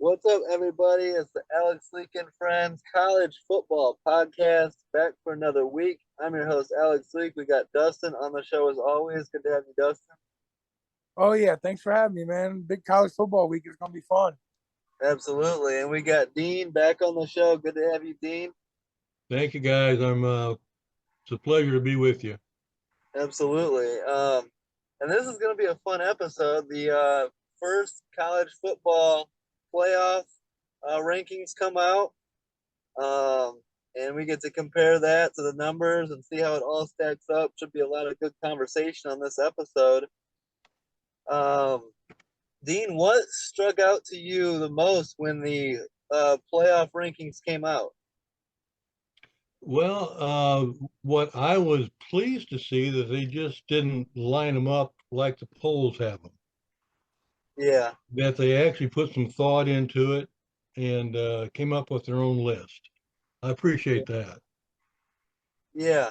What's up, everybody? It's the Alex Leak and Friends College Football Podcast back for another week. I'm your host, Alex Leak. We got Dustin on the show as always. Good to have you, Dustin. Oh yeah, thanks for having me, man. Big college football week is gonna be fun. Absolutely. And we got Dean back on the show. Good to have you, Dean. Thank you, guys. It's a pleasure to be with you. Absolutely. And this is going to be a fun episode. The first college football playoff rankings come out. And we get to compare that to the numbers and see how it all stacks up. Should be a lot of good conversation on this episode. Um, Dean, what struck out to you the most when the playoff rankings came out? Well, what I was pleased to see that they just didn't line them up like the polls have them. Yeah. That they actually put some thought into it and came up with their own list. I appreciate that. Yeah.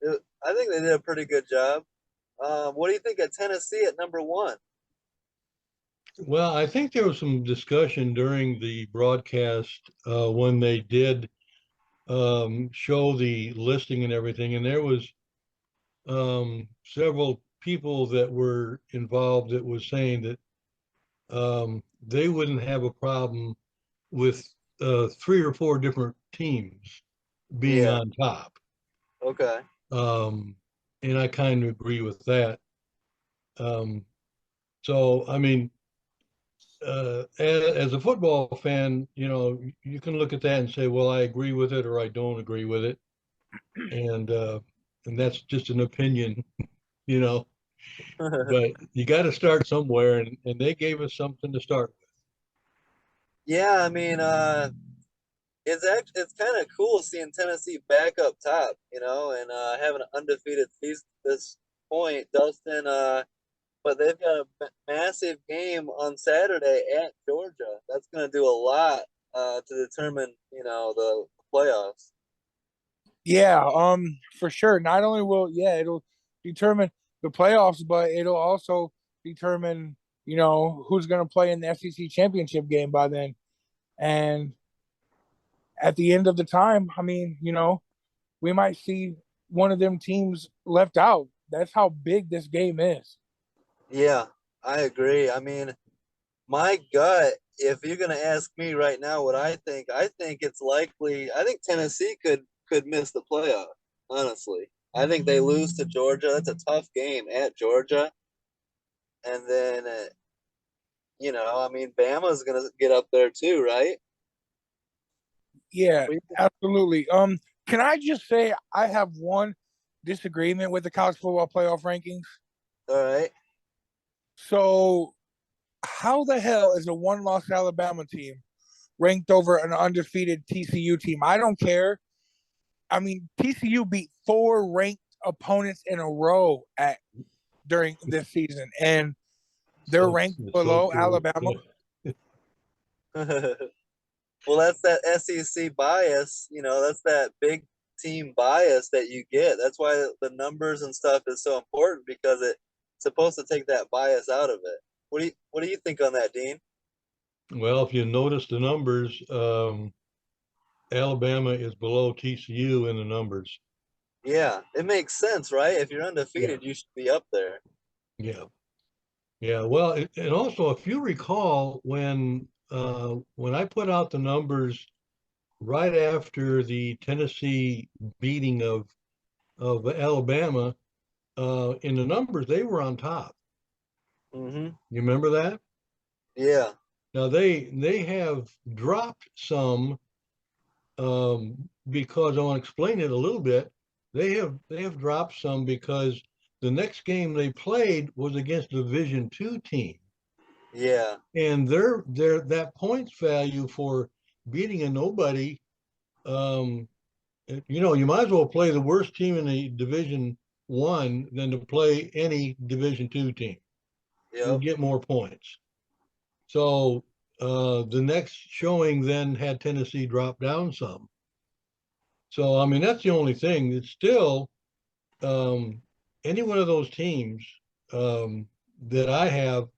I think they did a pretty good job. What do you think of Tennessee at number one? Well, I think there was some discussion during the broadcast when they did show the listing and everything, and there was several people that were involved that was saying that they wouldn't have a problem with three or four different teams being Yeah. on top. Okay. And I kind of agree with that. Um, so, I mean, as a football fan, you can look at that and say, well, I agree with it or I don't agree with it. And that's just an opinion, you know. But you got to start somewhere, and they gave us something to start with. Yeah, I mean, it's kind of cool seeing Tennessee back up top, and having an undefeated season at this point. Dustin, but they've got a massive game on Saturday at Georgia. That's going to do a lot to determine, the playoffs. Yeah, for sure. Not only it'll determine the playoffs, but it'll also determine, who's gonna play in the SEC championship game by then. And at the end of the time, I mean, we might see one of them teams left out. That's how big this game is. Yeah, I agree. I mean, my gut, if you're going to ask me right now what I think it's likely. I think Tennessee could miss the playoff. Honestly, I think they lose to Georgia. That's a tough game at Georgia, and then I mean, Bama's going to get up there too, right? Yeah, absolutely. Can I just say I have one disagreement with the college football playoff rankings? All right. So, how the hell is a one-loss Alabama team ranked over an undefeated TCU team? I don't care. I mean, TCU beat four ranked opponents in a row during this season, and they're ranked below Alabama. Well, that's that SEC bias. That's that big team bias that you get. That's why the numbers and stuff is so important because it's supposed to take that bias out of it. What do you think on that, Dean? Well, if you notice the numbers, Alabama is below TCU in the numbers. Yeah, it makes sense, right? If you're undefeated, Yeah. you should be up there. Yeah. Yeah. Well, and also, if you recall, when I put out the numbers right after the Tennessee beating of Alabama, in the numbers they were on top. Mm-hmm. You remember that? Yeah. Now they have dropped some because I want to explain it a little bit. They have dropped some because the next game they played was against a Division II team. Yeah. And their that points value for beating a nobody, you might as well play the worst team in the Division 1 than to play any Division 2 team. You'll Yep. get more points. So the next showing then had Tennessee drop down some. So I mean that's the only thing. It's still any one of those teams that I have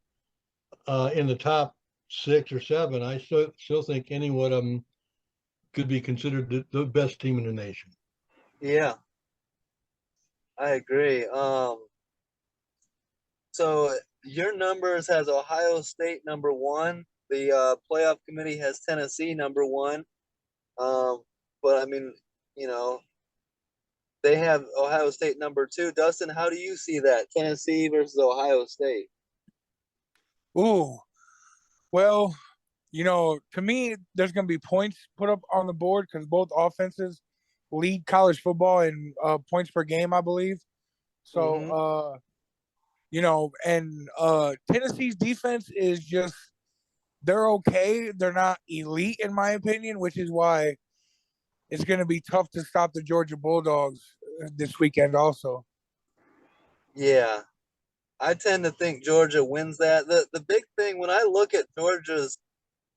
in the top 6 or 7, I still think any one of them could be considered the best team in the nation. Yeah, I agree. So your numbers has Ohio State number one. The playoff committee has Tennessee number one. Um, but I mean, you know, they have Ohio State number two. Dustin, how do you see that? Tennessee versus Ohio State. Ooh, well, to me, there's going to be points put up on the board because both offenses lead college football in points per game, I believe. So, Mm-hmm. and Tennessee's defense is just, they're okay. They're not elite, in my opinion, which is why it's going to be tough to stop the Georgia Bulldogs this weekend, also. Yeah, I tend to think Georgia wins that. The big thing when I look at Georgia's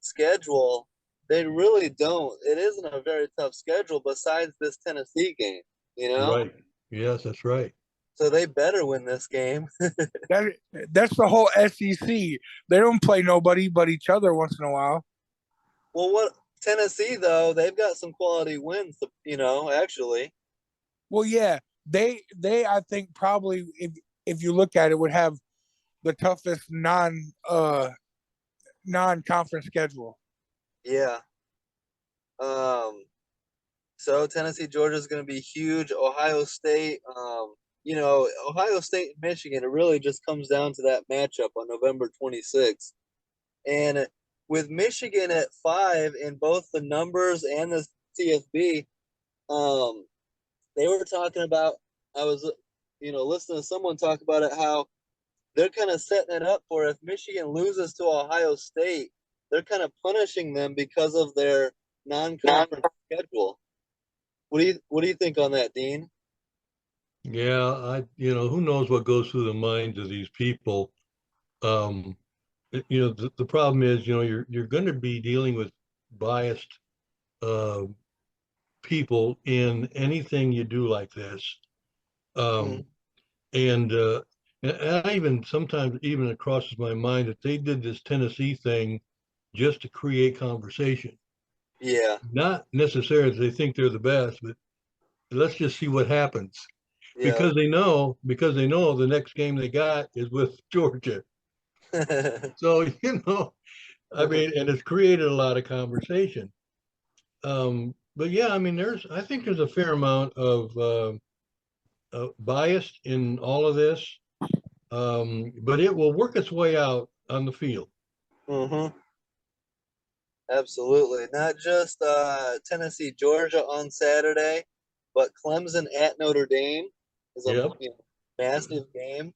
schedule, they really don't. It isn't a very tough schedule besides this Tennessee game, you know? Right. Yes, that's right. So they better win this game. That that's the whole SEC. They don't play nobody but each other once in a while. Well, what Tennessee though, they've got some quality wins, actually. Well, yeah, they I think probably if you look at it would have the toughest non conference schedule. Yeah. Um so Tennessee Georgia is going to be huge. Ohio State Ohio State and Michigan, it really just comes down to that matchup on November 26th. And with Michigan at 5 in both the numbers and the CFB, um, they were talking about. I was, listening to someone talk about it how they're kind of setting it up for if Michigan loses to Ohio State, they're kind of punishing them because of their non-conference schedule. What do you think on that, Dean? Yeah, who knows what goes through the minds of these people. Um, the problem is, you're going to be dealing with biased uh, people in anything you do like this. Mm, Um, and I even sometimes even it crosses my mind that they did this Tennessee thing just to create conversation. yeah, Not necessarily that they think they're the best, but let's just see what happens. yeah, Because they know the next game they got is with Georgia. So, I mean, and it's created a lot of conversation. But yeah, I mean, I think there's a fair amount of bias in all of this, but it will work its way out on the field. hmm absolutely. Not just Tennessee, Georgia on Saturday, but Clemson at Notre Dame is a Yep. massive game.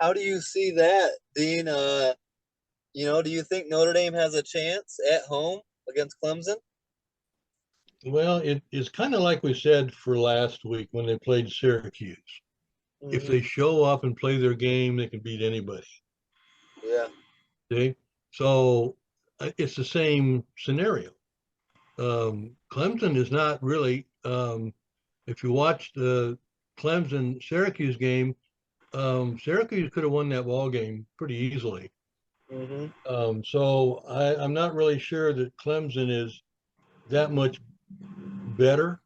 How do you see that, Dean? Do you think Notre Dame has a chance at home against Clemson? Well, it is kind of like we said for last week when they played Syracuse. If Hmm. they show up and play their game, they can beat anybody. Yeah. See? So it's the same scenario. Clemson is not really, if you watch the Clemson Syracuse game, Syracuse could have won that ball game pretty easily. Hmm. So I'm not really sure that Clemson is that much better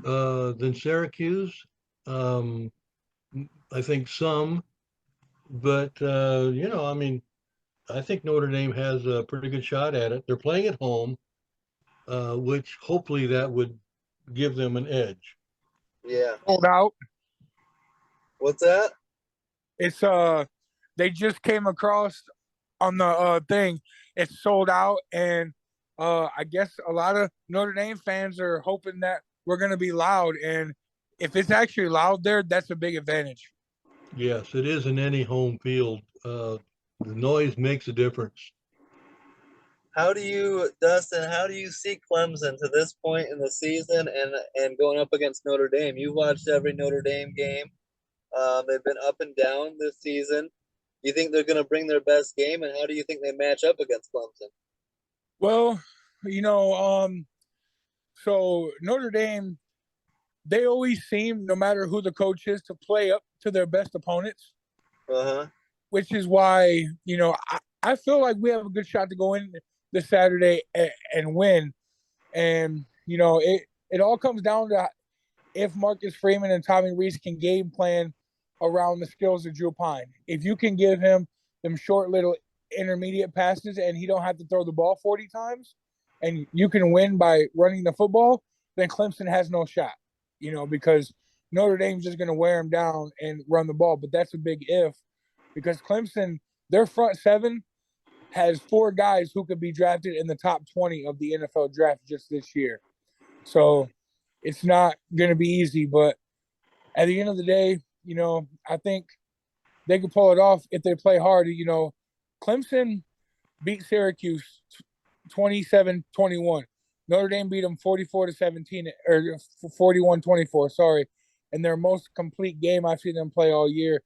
than Syracuse. Um, I think some, but I mean, I think Notre Dame has a pretty good shot at it. They're playing at home, which hopefully that would give them an edge. Yeah. Sold out. What's that? It's they just came across on the thing. It's sold out, and I guess a lot of Notre Dame fans are hoping that we're gonna be loud, and if it's actually loud there, that's a big advantage. Yes, it is in any home field. The noise makes a difference. Dustin? How do you see Clemson to this point in the season and going up against Notre Dame? You've watched every Notre Dame game. They've been up and down this season. You think they're going to bring their best game, and how do you think they match up against Clemson? Well, you know, so Notre Dame, they always seem, no matter who the coach is, to play up to their best opponents, Uh huh. which is why I I feel like we have a good shot to go in this Saturday and win. And it all comes down to if Marcus Freeman and Tommy Reese can game plan around the skills of Drew Pine. If you can give him them short little intermediate passes and he don't have to throw the ball 40 times and you can win by running the football, then Clemson has no shot, because Notre Dame's just going to wear him down and run the ball. But that's a big if, because Clemson, their front seven has 4 guys who could be drafted in the top 20 of the NFL draft just this year. So it's not going to be easy, but at the end of the day, I think they can pull it off if they play hard. Clemson beat Syracuse 27-21. Notre Dame beat them 44-17 or 41-24, sorry. And their most complete game I've seen them play all year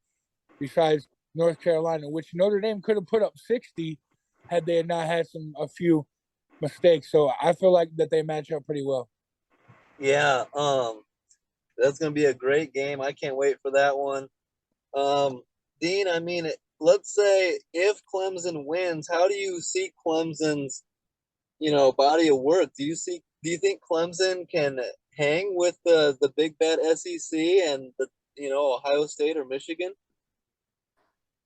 besides North Carolina, which Notre Dame could have put up 60 had they not had a few mistakes. So I feel like that they match up pretty well. Yeah, that's gonna be a great game. I can't wait for that one. Dean, I mean, let's say if Clemson wins, how do you see Clemson's, body of work? Do you think Clemson can hang with the big bad SEC and the Ohio State or Michigan?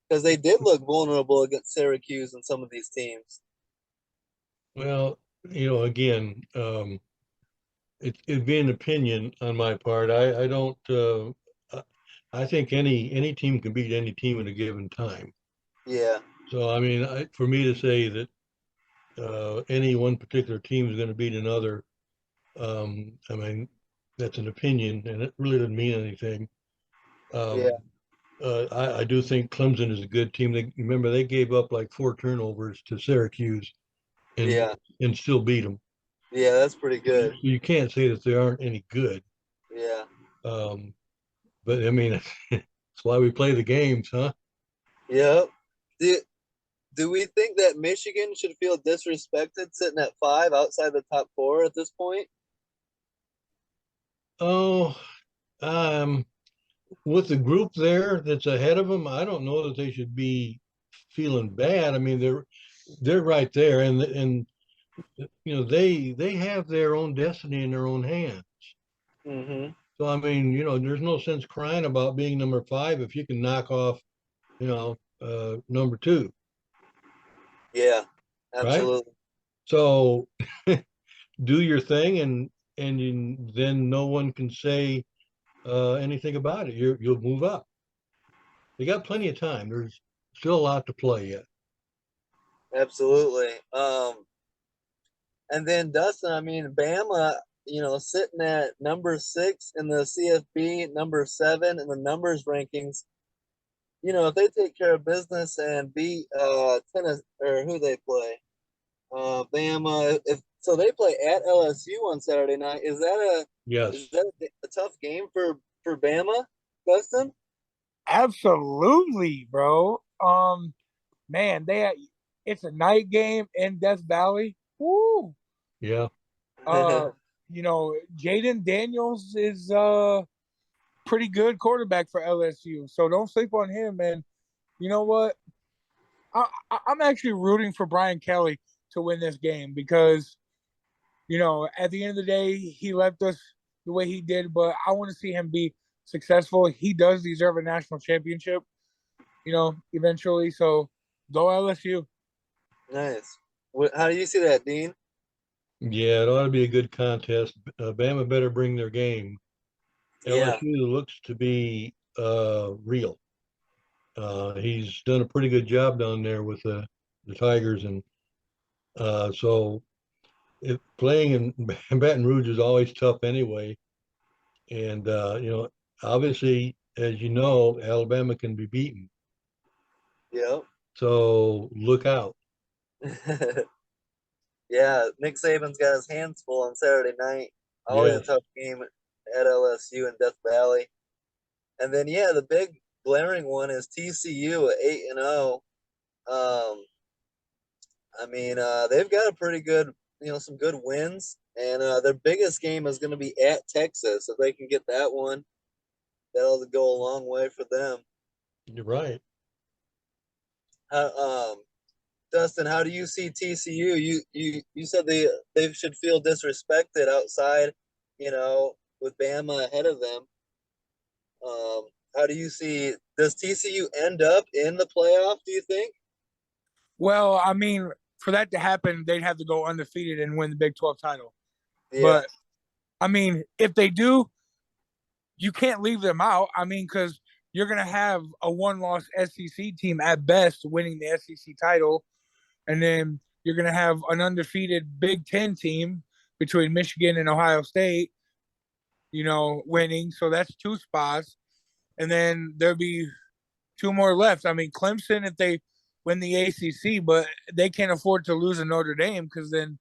Because they did look vulnerable against Syracuse and some of these teams. Well, again, it'd be an opinion on my part. I don't. I think any team can beat any team at a given time. Yeah, So I mean, for me to say that any one particular team is going to beat another, I mean, that's an opinion, and it really doesn't mean anything. yeah, Um, I do think Clemson is a good team. Remember they gave up like 4 turnovers to Syracuse, and yeah, and still beat them. yeah. That's pretty You, good. you can't say that they aren't any good. Yeah, Um, but I mean, that's why we play the games, huh? yep. Do Do we think that Michigan should feel disrespected sitting at 5 outside the top 4 at this point? Oh, um, with the group there that's ahead of them, I don't know that they should be feeling bad. I mean, they're right there, and they have their own destiny in their own hands. Mm-hmm. So I mean, there's no sense crying about being number 5 if you can knock off, number 2, Yeah, right? absolutely. So do your thing, and then no one can say anything about it. You'll move up. You got plenty of time. There's still a lot to play yet. Absolutely. And then Dustin, I mean, Bama, sitting at number 6 in the CFB, number 7 in the numbers rankings. If they take care of business and beat tennis or who they play, Bama. If so, they play at LSU on Saturday night. Is that Yes. a tough game for Bama, Dustin? Absolutely, bro. Man, it's a night game in Death Valley. Woo. Yeah. Uh, Jaden Daniels is pretty good quarterback for LSU, so don't sleep on him. And you know what? I'm actually rooting for Brian Kelly to win this game because at the end of the day, he left us the way he did, but I want to see him be successful. He does deserve a national championship, eventually. So go LSU. Nice. How do you see that, Dean? Yeah, it ought to be a good contest. Bama better bring their game. Yeah. LSU looks to be real. He's done a pretty good job down there with the Tigers, and so playing in Baton Rouge is always tough anyway. And obviously, as you know, Alabama can be beaten. Yep. So look out. Yeah, Nick Saban's got his hands full on Saturday night. Always a Yes. tough game at LSU in Death Valley. And then the big glaring one is TCU at 8-0. I mean, they've got a pretty good, some good wins, and their biggest game is going to be at Texas. If they can get that one, that'll go a long way for them. You're right. Uh, um, Dustin, how do you see TCU? You said they should feel disrespected outside, with Bama ahead of them. How do you see? Does TCU end up in the playoff? Do you think? Well, I mean, for that to happen, they'd have to go undefeated and win the Big 12 title. Yeah, But I mean, if they do, you can't leave them out. I mean, because you're going to have a one-loss SEC team at best winning the SEC title, and then you're going to have an undefeated Big Ten team between Michigan and Ohio State, winning. So that's two spots, and then there'll be two more left. I mean, Clemson if they win the ACC, but they can't afford to lose to Notre Dame because then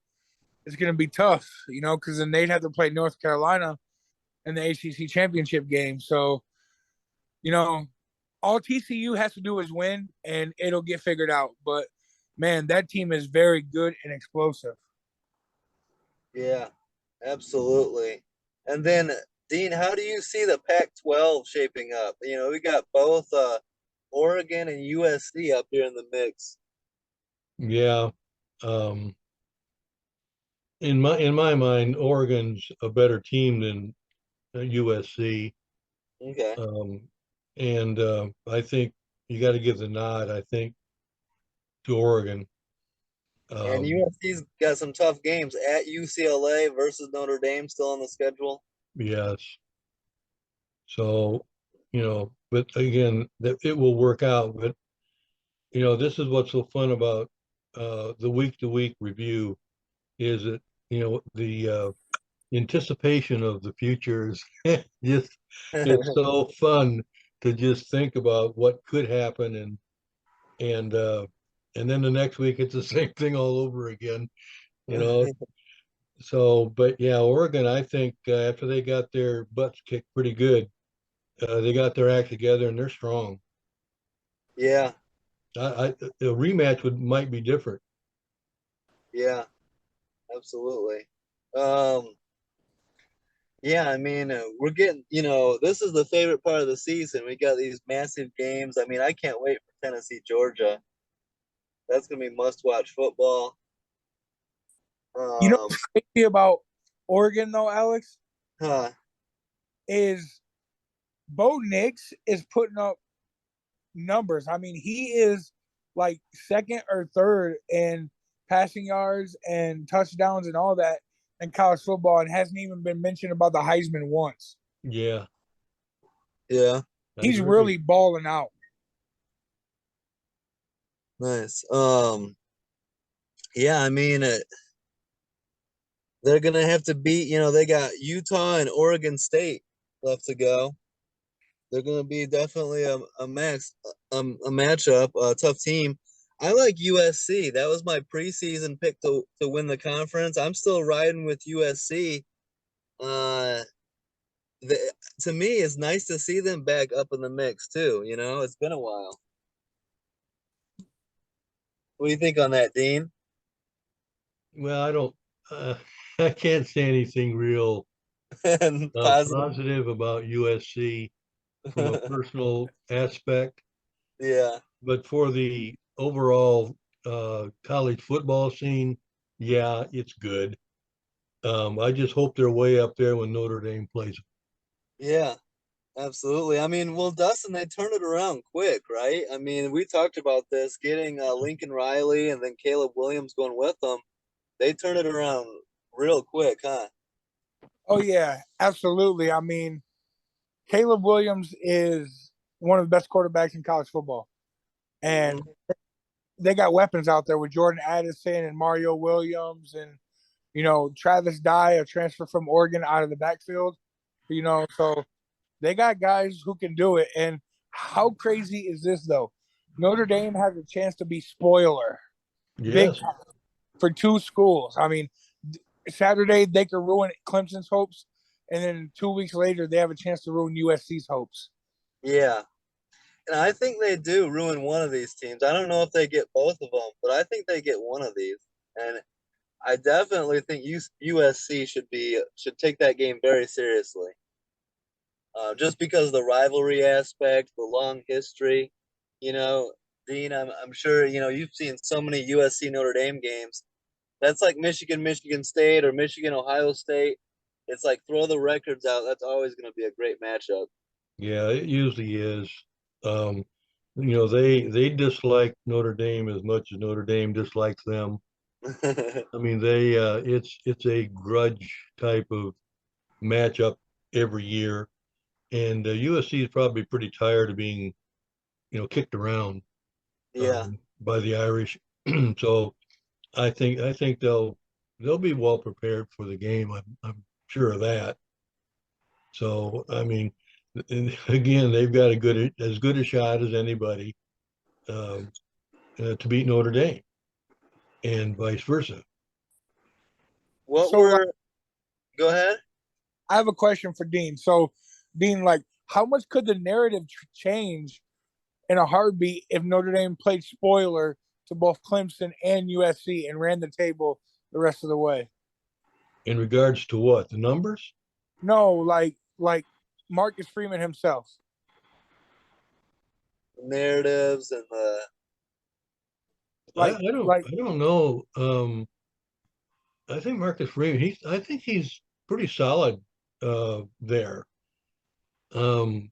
it's going to be tough, because then they'd have to play North Carolina in the ACC championship game. So, you know, all TCU has to do is win, and it'll get figured out. But man, that team is very good and explosive. yeah, absolutely. And then, Dean, how do you see the Pac-12 shaping up? We got both Oregon and USC up here in the mix. Yeah. Um, in my mind, Oregon's a better team than USC. Okay. Um, and I think you got to give the nod, I think, to Oregon. And Um, USC's got some tough games at UCLA versus Notre Dame still on the schedule. yes. So, but again, that it will work out. But this is what's so fun about the week to week review is that the anticipation of the future is just it's so fun to just think about what could happen and and then the next week it's the same thing all over again, you know. So, but yeah, Oregon, I think after they got their butts kicked pretty good, they got their act together and they're strong. Yeah, A rematch might be different. yeah, absolutely. Um, yeah, I mean, we're getting, this is the favorite part of the season. We got these massive games. I mean, I can't wait for Tennessee, Georgia. That's gonna be must-watch football. You know Um, what's crazy about Oregon, though, Alex, huh, is Bo Nix is putting up numbers. I mean, he is like second or third in passing yards and touchdowns and all that in college football, and hasn't even been mentioned about the Heisman once. Yeah, yeah, I He's agree. really balling out. nice. Yeah, I mean, they're gonna have to beat. They got Utah and Oregon State left to go. They're going to be definitely a matchup, a tough team. I like USC. That was my preseason pick to win the conference. I'm still riding with USC. Uh, the, to me, it's nice to see them back up in the mix too. It's been a while. What do you think on that, Dean? Well, I don't, I can't say anything real And positive. positive about USC from a personal aspect, Yeah, but for the overall college football scene, yeah, it's good. I just hope they're way up there when Notre Dame plays. yeah, absolutely. I mean, well, Dustin, they turned it around quick, right? I mean, we talked about this getting Lincoln Riley and then Caleb Williams going with them. They turn it around real quick, huh? Oh yeah, absolutely. I mean, Caleb Williams is one of the best quarterbacks in college football, and Mm-hmm. they got weapons out there with Jordan Addison and Mario Williams and Travis Dye, a transfer from Oregon out of the backfield. So they got guys who can do it. And how crazy is this though? Notre Dame has a chance to be spoiler big Yes, time for two schools. I mean, Saturday they could ruin Clemson's hopes, and then 2 weeks later they have a chance to ruin USC's hopes. Yeah. And I think they do ruin one of these teams. I don't know if they get both of them, but I think they get one of these. And I definitely think USC should take that game very seriously. Just because of the rivalry aspect, the long history, you know. Dean, I'm sure you've seen so many USC Notre Dame games. That's like Michigan, Michigan State, or Michigan, Ohio State. It's like throw the records out. That's always going to be a great matchup. Yeah, it usually is. Um, they dislike Notre Dame as much as Notre Dame dislikes them. I mean, it's a grudge type of matchup every year, and USC is probably pretty tired of being kicked around Yeah. by the Irish. So I think they'll be well prepared for the game. I'm sure of that. So I mean, and again, they've got as good a shot as anybody um, to beat Notre Dame, and vice versa. What So, like, were? Go ahead. I have a question for Dean. So, Dean, like, how much could the narrative change in a heartbeat if Notre Dame played spoiler to both Clemson and USC and ran the table the rest of the way? In regards to what the numbers, No, like Marcus Freeman himself. The narratives and the I, Like I don't like I don't know. I think Marcus Freeman. I think he's pretty solid there. Um,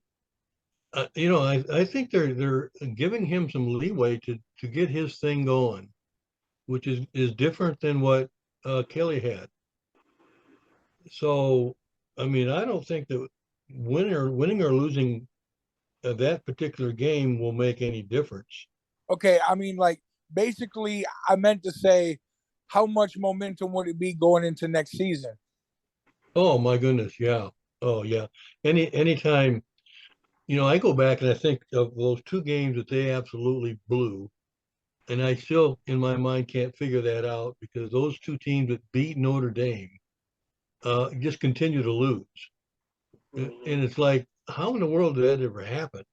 I think they're giving him some leeway to get his thing going, which is different than what Kelly had. So, I mean, I don't think that winning or losing that particular game will make any difference. okay, I mean like basically I meant to say how much momentum would it be going into next season? Oh my goodness, yeah. Oh yeah. Anytime, I go back and I think of those two games that they absolutely blew, and I still in my mind can't figure that out because those two teams that beat Notre Dame just continue to lose. Mhm. And it's like, how in the world did that ever happen?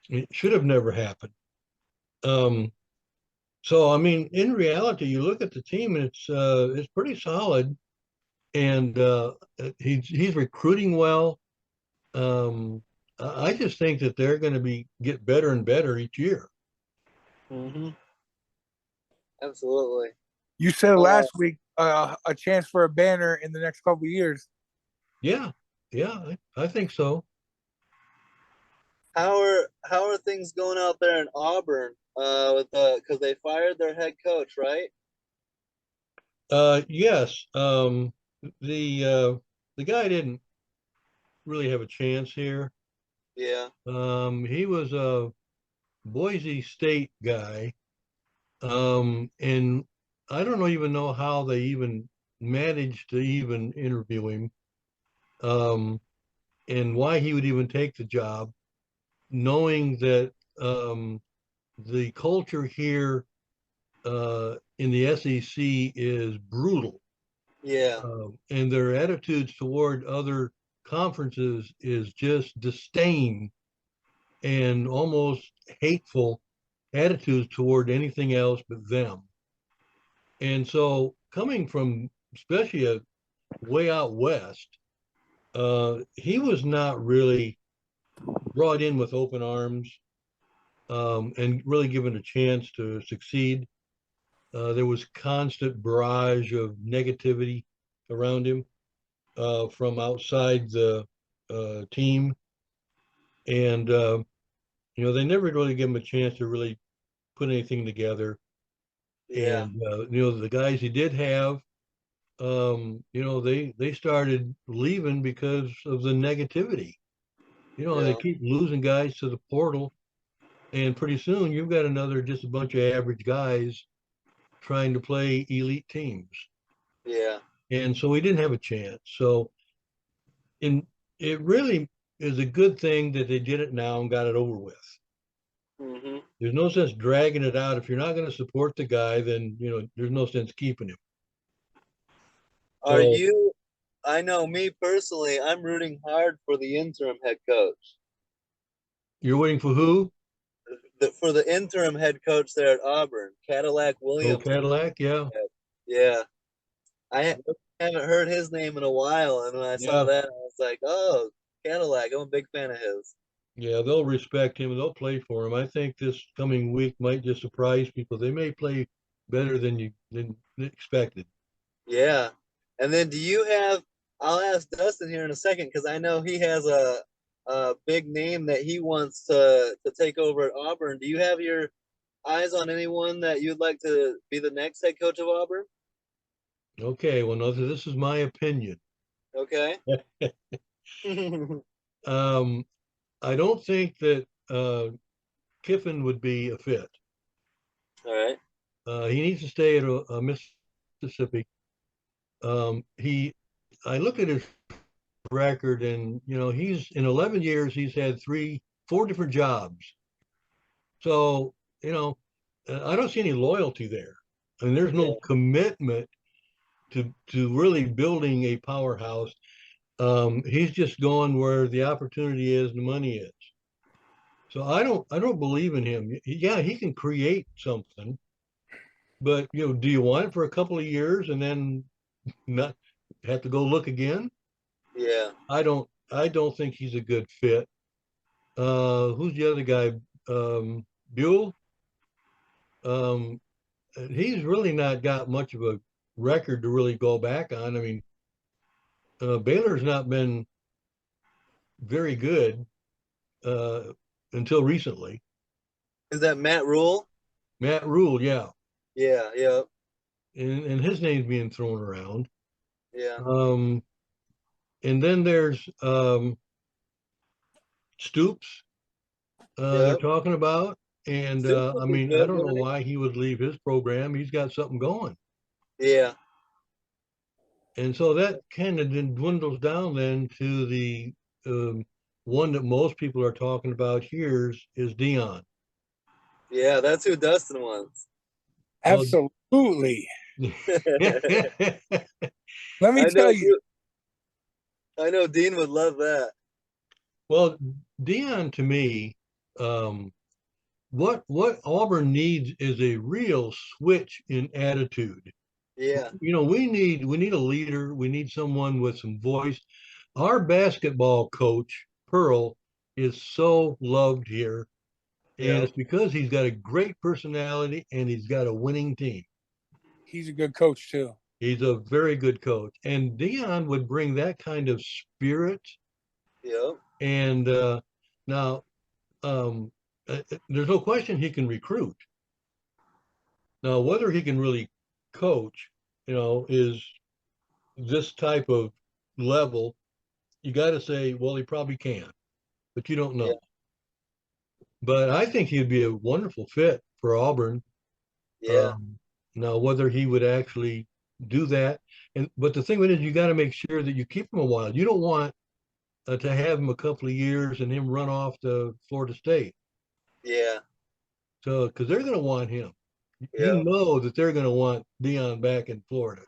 It should have never happened. Um, so I mean, in reality, you look at the team and it's pretty solid, and he's recruiting well. Um, I just think that they're going to be get better and better each year. Mhm. Absolutely. You said Uh, last week a chance for a banner in the next couple of years. Yeah, yeah, I think so. how are things going out there in Auburn? With because they fired their head coach, right? Yes, the uh, the guy didn't really have a chance here. Yeah. He was a Boise State guy, and I don't even know how they even managed to even interview him, um, and why he would even take the job, knowing that the culture here in the SEC is brutal, Yeah. and their attitudes toward other conferences is just disdain and almost hateful attitudes toward anything else but them. And so, coming from especially a way out west, he was not really brought in with open arms and really given a chance to succeed. There was constant barrage of negativity around him from outside the team, and they never really gave him a chance to really put anything together. Yeah. And the guys he did have, they started leaving because of the negativity. And they Yeah. keep losing guys to the portal, and pretty soon you've got just a bunch of average guys trying to play elite teams. Yeah. And so he didn't have a chance. So in it really is a good thing that they did it now and got it over with. Mhm. There's no sense dragging it out. If you're not going to support the guy, then there's no sense keeping him. Are So you? I know me personally. I'm rooting hard for the interim head coach. you're waiting for who? For the interim head coach there at Auburn, Cadillac Oh, Williams. Cadillac, yeah, Yeah. Haven't heard his name in a while, and when I saw yeah. that, I was like, "Oh, Cadillac! I'm a big fan of his." Yeah, they'll respect him. They'll play for him. I think this coming week might just surprise people. They may play better than expected. Yeah. And then do you have? I'll ask Dustin here in a second because I know he has a big name that he wants to take over at Auburn. Do you have your eyes on anyone that you'd like to be the next head coach of Auburn? Okay, well, no, this is my opinion. Okay. All Um, I don't think that Kiffin would be a fit. right. He needs to stay at Mississippi. He, I look at his record, and he's in 11 years he's had 4 different jobs. So I don't see any loyalty there. I mean, there's no Yeah. commitment to really building a powerhouse. He's just going where the opportunity is, and the money is. So I don't believe in him. Yeah, he can create something, but do you want it for a couple of years and then not have to go look again? Yeah. I don't think he's a good fit. Who's the other guy? Buell. Um, he's really not got much of a record to really go back on. I mean, Baylor's not been very good uh, until recently. Is that Matt Rule? Matt Rule, yeah, Yeah. Yeah. and his name's being thrown around. Yeah. Um, and then there's Stoops. They're Yep. talking about, and Stoops I would be mean, I good, don't know wouldn't why he would leave his program. He's got something going, he? Yeah. and so that kind of then dwindles down then to the um, one that most people are talking about here is Dion. Yeah. That's who Dustin wants. Well, Absolutely. well, Let me I tell know. you, I know Dean would love that. Dion to me, um, what Auburn needs is a real switch in attitude. Yeah. We need a leader. We need someone with some voice. Our basketball coach, Pearl, is so loved here, and Yep. it's because he's got a great personality and he's got a winning team. he's a good coach too. He's a very good coach, and Dion would bring that kind of spirit. Yep. And now, there's no question he can recruit. Now, whether he can really coach, is this type of level. You got to say, well, he probably can, but you don't Yeah. know. But I think he'd be a wonderful fit for Auburn. Yeah. Um, Now, whether he would actually do that, but the thing with it is, you got to make sure that you keep him a while. You don't want to have him a couple of years and him run off to Florida State. Yeah. So, because they're going to want him, Yeah. that they're going to want Dion back in Florida.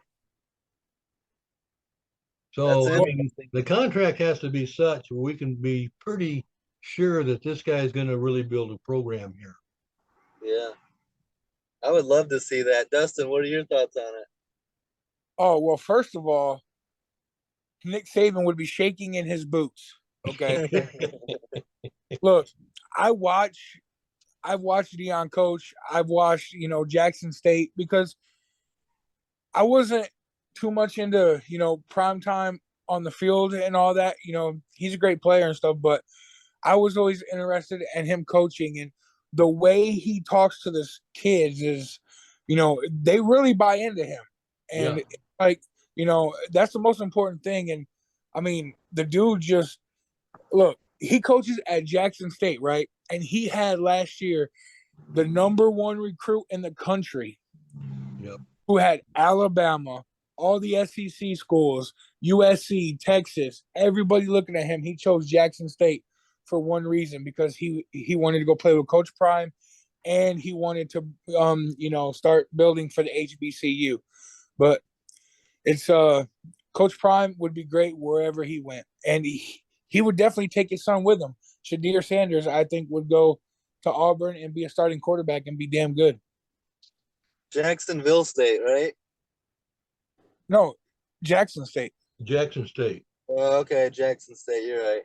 That's So, I mean, interesting. the contract has to be such where we can be pretty sure that this guy is going to really build a program here. Yeah. I would love to see that. Dustin, what are your thoughts on Oh well, first of all, Nick Saban would be shaking in his boots. Okay, it? look, I watch, I've watched Dion coach. I've watched Jackson State because I wasn't too much into prime time on the field and all that. He's a great player and stuff, but I was always interested in him coaching and the way he talks to the kids is, they really buy into him, Yeah, and like that's the most important thing. And I mean, the dude just look. He coaches at Jackson State, right? And he had last year the number one recruit in the country yep, who had Alabama, all the SEC schools, USC, Texas, everybody looking at him. He chose Jackson State for one reason because he wanted to go play with Coach Prime, and he wanted to start building for the HBCU. But it's Coach Prime would be great wherever he went, and he would definitely take his son with him. Shadir Sanders, I think, would go to Auburn and be a starting quarterback and be damn good. Jacksonville State, right? No, Jackson State. Jackson State. Oh, okay, Jackson State. You're right.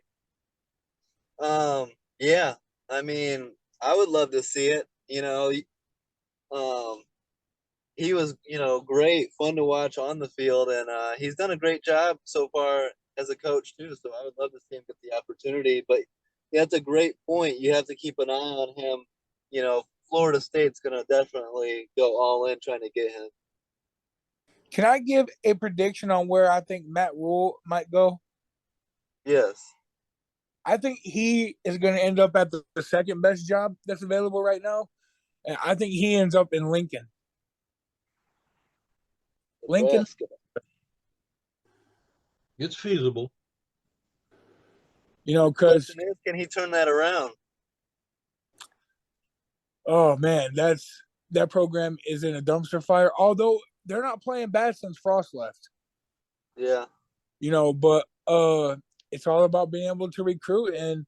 Yeah, I mean, I would love to see it. Um, he was, great, fun to watch on the field, and he's done a great job so far as a coach too. So I would love to see him get the opportunity. But yeah, that's a great point. You have to keep an eye on him. Florida State's going to definitely go all in trying to get him. Can I give a prediction on where I think Matt Rule might go? Yes, I think he is going to end up at the second best job that's available right now, and I think he ends up in Lincoln. Lincoln, Nebraska. It's feasible. because Question is, can he turn that around? oh man, that program is in a dumpster fire. Although they're not playing bad since Frost left, Yeah. but it's all about being able to recruit and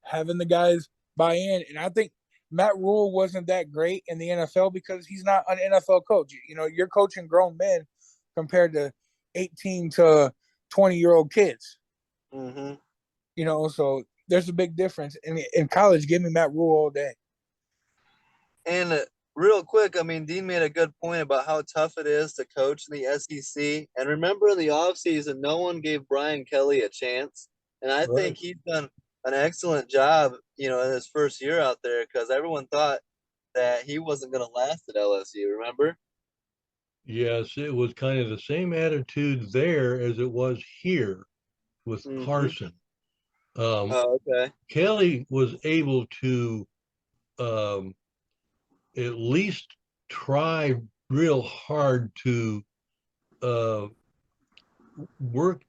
having the guys buy in. And I think Matt Rule wasn't that great in the NFL because he's not an NFL coach. You're coaching grown men compared to 18 to 20-year-old kids. Mm-hmm. So there's a big difference. In college, give me Matt Rule all day. And real quick, I mean, Dean made a good point about how tough it is to coach in the SEC. And remember, in the offseason, no one gave Brian Kelly a chance. And I think Right. he's done an excellent job, in his first year out there because everyone thought that he wasn't going to last at LSU, remember? Yes, it was kind of the same attitude there as it was here with Mm-hmm. Harsin. Um, Oh, okay. Kelly was able to um, at least try real hard to uh, work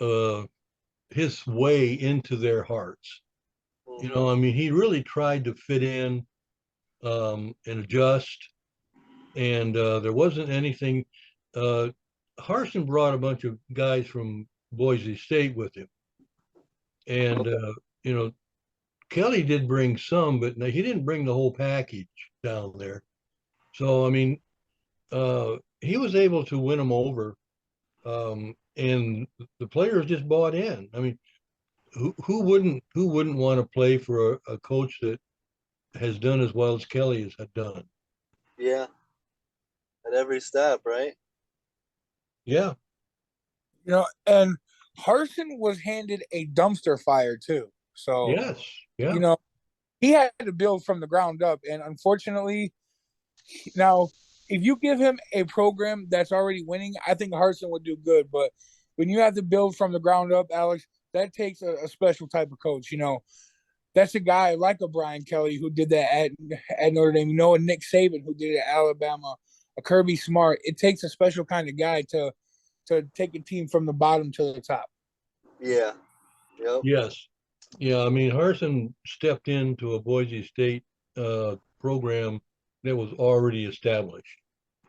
uh, his way into their hearts. Mm-hmm. I mean, he really tried to fit in and adjust, and there wasn't anything. Uh, Harson brought a bunch of guys from Boise State with him, and Okay. Kelly did bring some, but he didn't bring the whole package down there. So I mean, he was able to win them over, and the players just bought in. I mean, who wouldn't want to play for a coach that has done as well as Kelly has done? Yeah, at every step, right? Yeah. And Harson was handed a dumpster fire too. So, Yes. you Yeah. know, he had to build from the ground up. And unfortunately, now if you give him a program that's already winning, I think Harson would do good. But when you have to build from the ground up, Alex, that takes a special type of coach. That's a guy like a Brian Kelly who did that at Notre Dame. A Nick Saban who did it at Alabama, a Kirby Smart. It takes a special kind of guy to take a team from the bottom to the top. Yeah. Yep. Yes. Yeah. I mean, Harson stepped into a Boise State program that was already established.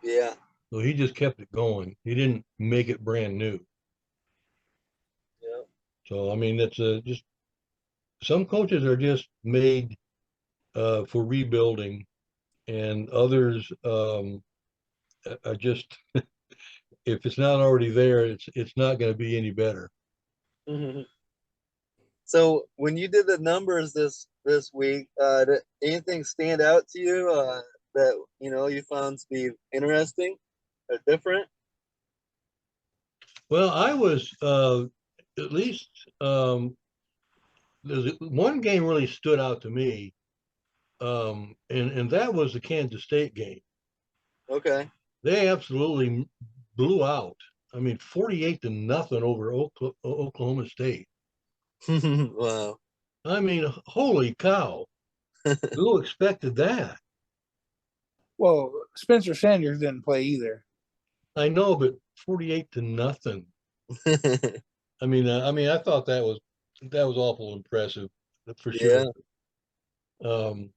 Yeah. So he just kept it going. He didn't make it brand new. Yep. So I mean, that's just some coaches are just made for rebuilding, and others are just if it's not already there, it's not going to be any better. So when you did the numbers this week, did anything stand out to you that you found to be interesting or different? Well, I was at least there's one game really stood out to me, and that was the Kansas State game. Okay. They absolutely blew out. I mean, 48-0 over Oklahoma State. Wow. I mean, holy cow! Who expected that? Well, Spencer Sanders didn't play either. I know, but 48-0. I thought that was awful impressive for Yeah. sure. Um,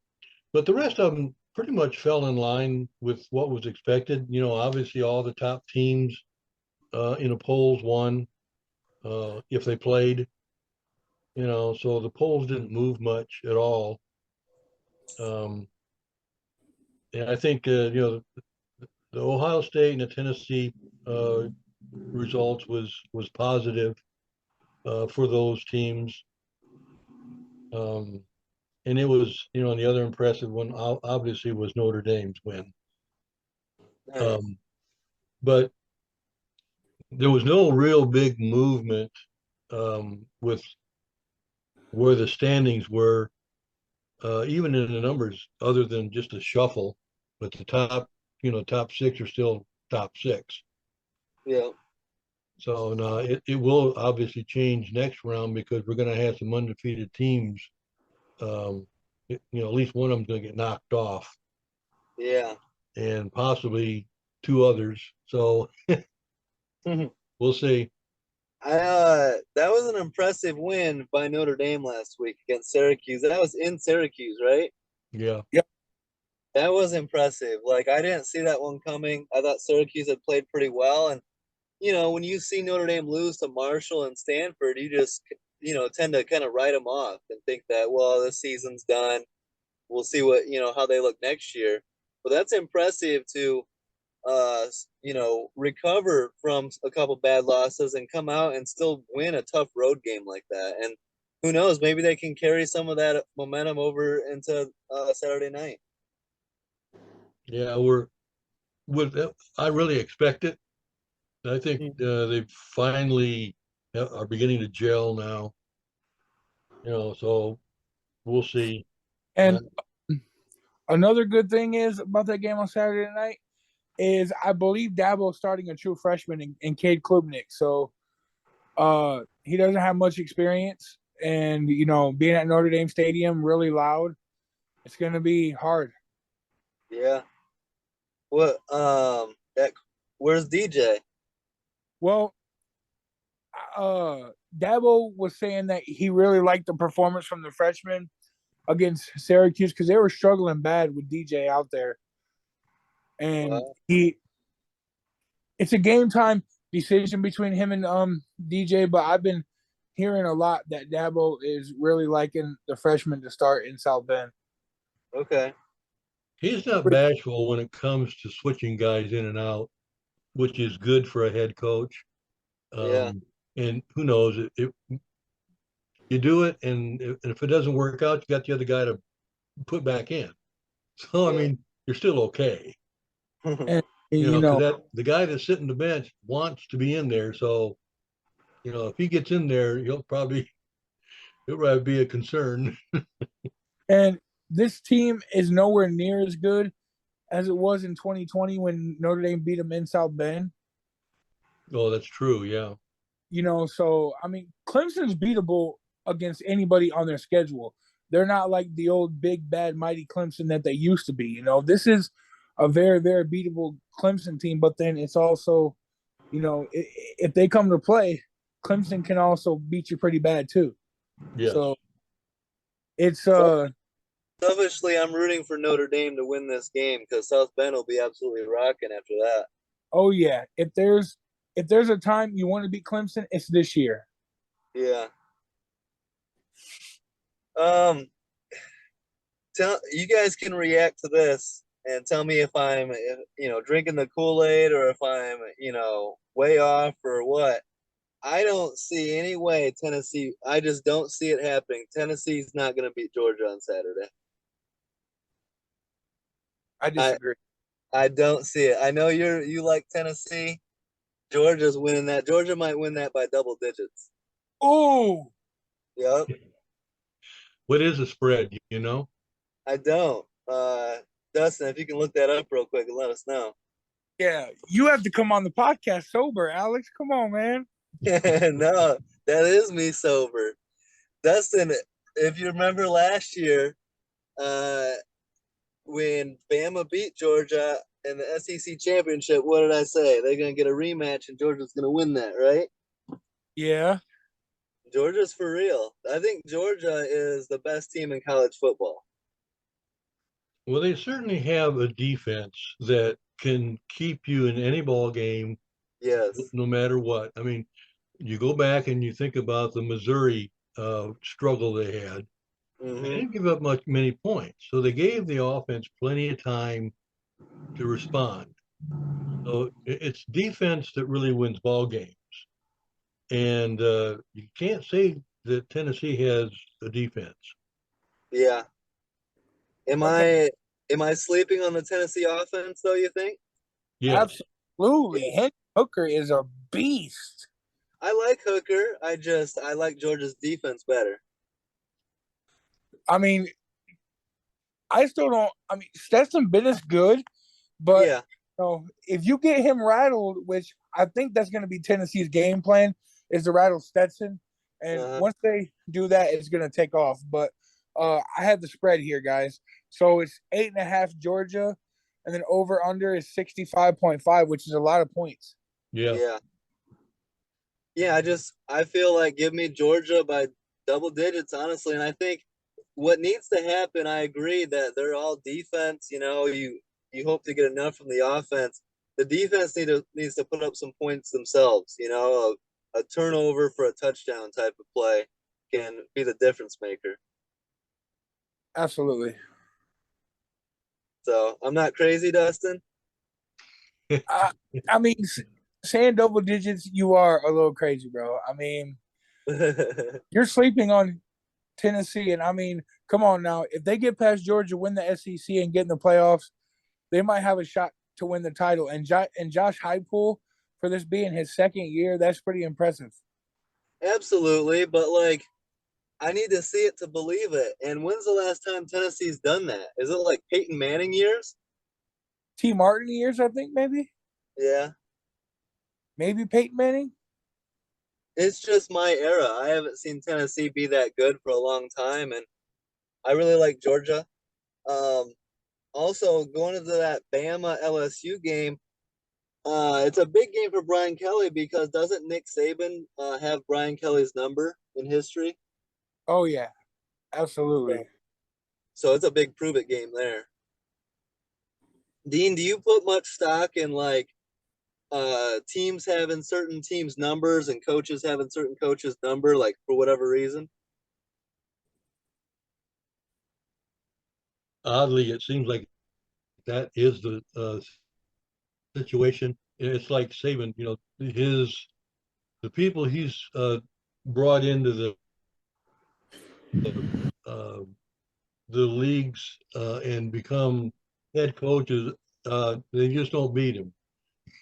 but the rest of them pretty much fell in line with what was expected. Obviously all the top teams in the polls won if they played. So the polls didn't move much at all. Um, and I think the Ohio State and the Tennessee uh, results was positive for those teams. And it was, and the other impressive one obviously was Notre Dame's win. Nice. Um, but there was no real big movement with where the standings were, even in the numbers, other than just a shuffle. But the top six are still top six. Yeah. So no, it will obviously change next round because we're going to have some undefeated teams. At least one of them's going to get knocked off, Yeah. and possibly two others. So we'll see. That was an impressive win by Notre Dame last week against Syracuse. That was in Syracuse, right? Yeah. Yep. That was impressive. Like I didn't see that one coming. I thought Syracuse had played pretty well, and when you see Notre Dame lose to Marshall and Stanford, you just tend to kind of write them off and think that this season's done. We'll see what how they look next year. But that's impressive to recover from a couple bad losses and come out and still win a tough road game like that. And who knows, maybe they can carry some of that momentum over into Saturday night. Yeah, I really expect it. I think they finally are beginning to gel now. So we'll see. Uh, And another good thing is about that game on Saturday night is I believe Dabo's starting a true freshman in Cade Klubnik. So he doesn't have much experience, and being at Notre Dame Stadium really loud, it's gonna be hard. Yeah. What that where's DJ? Well, Dabo was saying that he really liked the performance from the freshmen against Syracuse because they were struggling bad with DJ out there, and Wow. it's a game time decision between him and DJ. But I've been hearing a lot that Dabo is really liking the freshmen to start in South Bend. Okay. he's not bashful when it comes to switching guys in and out, which is good for a head coach. Yeah. And who knows, you do it, and if it doesn't work out, you got the other guy to put back in. So I Yeah. mean, you're still okay. And Because that the guy that's sitting the bench wants to be in there. So if he gets in there, it'll probably be a concern. and this team is nowhere near as good as it was in 2020 when Notre Dame beat them in South Bend. Oh, that's true. Yeah. So I mean, Clemson's beatable against anybody on their schedule. They're not like the old big bad mighty Clemson that they used to be. This is a very very beatable Clemson team. But then it's also, if they come to play, Clemson can also beat you pretty bad too. Yes. So it's Selfishly, I'm rooting for Notre Dame to win this game because South Bend will be absolutely rocking after that. oh yeah, if there's a time you want to beat Clemson, it's this year. Yeah. Um, tell you guys can react to this and tell me if I'm drinking the Kool-Aid or if I'm way off or what. I don't see any way Tennessee. I just don't see it happening. Tennessee's not going to beat Georgia on Saturday. I I disagree. I don't see it. I know you like Tennessee. Georgia's winning that. Georgia might win that by double digits. Oh, Yep. What is a spread? I don't. Dustin, if you can look that up real quick and let us know. yeah, you have to come on the podcast sober, Alex. Come on, man. No, that is me sober. Dustin, if you remember last year, uh, when Bama beat Georgia in the SEC championship, what did I say? They're going to get a rematch and Georgia's going to win that, right? Yeah. Georgia's for real. I think Georgia is the best team in college football. Well, they certainly have a defense that can keep you in any ball game, Yes. no matter what. I mean, you go back and you think about the Missouri struggle they had. They Mm-hmm. didn't give up many points, so they gave the offense plenty of time to respond. So it's defense that really wins ball games, and you can't say that Tennessee has a defense. Yeah. Am Okay, I am I sleeping on the Tennessee offense though, you think? Yes. absolutely. Yeah. Hendon Hooker is a beast. I like Hooker. I like Georgia's defense better. I mean, I still don't. I mean, Stetson Bennett's good, but Yeah. if you get him rattled, which I think that's going to be Tennessee's game plan, is to rattle Stetson, and Uh-huh. once they do that, it's going to take off. But I have the spread here, guys. So it's 8.5 Georgia, and then over under is 65.5, which is a lot of points. Yeah. Yeah. Yeah, I feel like give me Georgia by double digits, honestly. And I think what needs to happen, I agree that they're all defense. You hope to get enough from the offense. The defense needs to put up some points themselves. A turnover for a touchdown type of play can be the difference maker. Absolutely. So I'm not crazy, Dustin. I, I mean, saying double digits, you are a little crazy, bro. I mean, you're sleeping on Tennessee, and I mean, come on now. If they get past Georgia, win the SEC, and get in the playoffs, they might have a shot to win the title. And Josh Heupel, for this being his second year, that's pretty impressive. Absolutely, but like I need to see it to believe it. And when's the last time Tennessee's done that? Is it like Peyton Manning years? T. Martin years, I think Yeah. maybe Peyton Manning. It's just my era. I haven't seen Tennessee be that good for a long time, and I really like Georgia. Um, Also, going into that Bama LSU game, it's a big game for Brian Kelly because doesn't Nick Saban have Brian Kelly's number in history? Oh yeah, So, absolutely. so it's a big prove it game there. Dean, do you put much stock in like teams having certain teams' numbers and coaches having certain coaches' number, like for whatever reason? Oddly, it seems like that is the situation. It's like Saban, the people he's brought into uh, the leagues and become head coaches, they just don't beat him.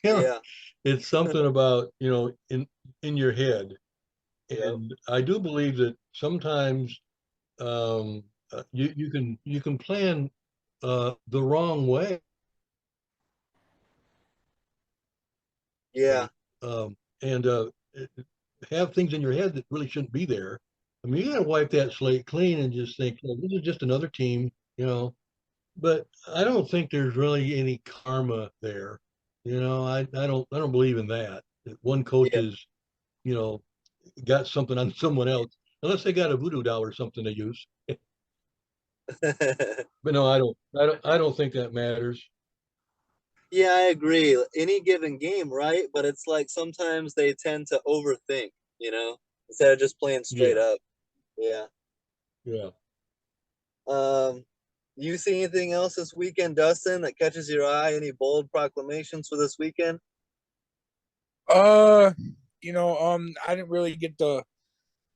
You know, Yeah. it's something about in your head, Yep. and I do believe that sometimes you can plan the wrong way, Yeah. and have things in your head that really shouldn't be there. I mean, you got to wipe that slate clean and just think, well, this is just another team, you know. But I don't think there's really any karma there. I don't believe in that. That one coach Yeah. is, you know, got something on someone else, unless they got a voodoo doll or something they use. But no, I don't think that matters. Yeah, I agree. Any given game, right? But it's like sometimes they tend to overthink, instead of just playing straight Yeah, up. Yeah. yeah. Um, you see anything else this weekend, Dustin, that catches your eye? Any bold proclamations for this weekend? Uh, I didn't really get the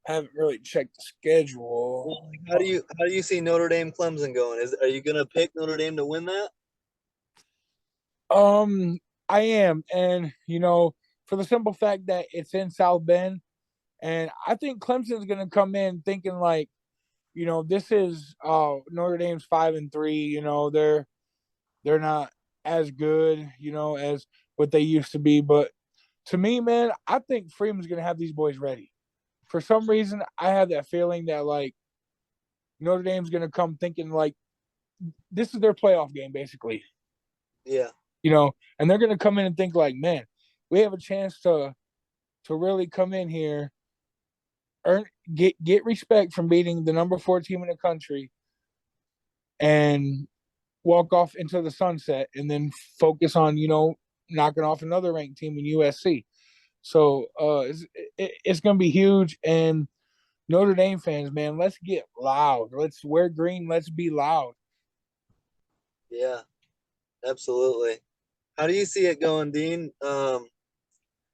haven't really checked the Well, schedule. like, how do you see Notre Dame Clemson going? Are you gonna pick Notre Dame to win that? I am, and for the simple fact that it's in South Bend, and I think Clemson's going to come in thinking like, this is Notre Dame's 5-3. They're not as good, as what they used to be. But to me, man, I think Freeman's going to have these boys ready. For some reason, I have that feeling that like Notre Dame's going to come thinking like this is their playoff game, basically. Yeah. And they're going to come in and think like, man, we have a chance to really come in here, earn get respect from beating the number 4 team in the country, and walk off into the sunset, and then focus on knocking off another ranked team in USC. So it's going to be huge. And Notre Dame fans, man, let's get loud. Let's wear green. Let's be loud. Yeah. Absolutely. How do you see it going, Dean?